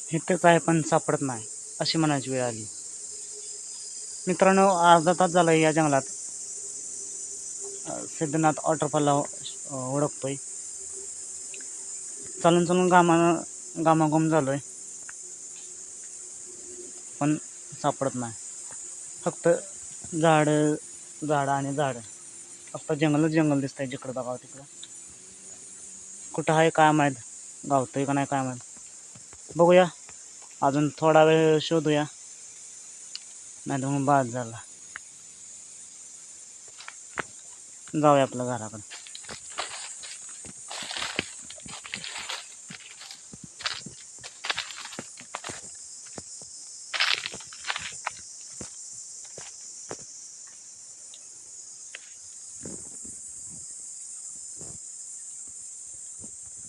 इथेच आहे पण सापडत नाही अशी म्हणायची वेळ आली. मित्रांनो, अर्धा तास झाला या जंगलात सिद्धनाथ वॉटरफॉलला ओळखतोय. चालून चालून घामाघूम झालोय पण सापडत नाही. फक्त झाड आणि झाड, फक्त जंगलच जंगल दिसतंय जिकडं बघावं तिकडं. कुठं आहे काय माहीत, गावतंय का नाही काय माहीत. बघूया अजून थोडा वेळ शोधूया, नाही तर मग बाद झाला. जाऊया आपल्या घराकडं.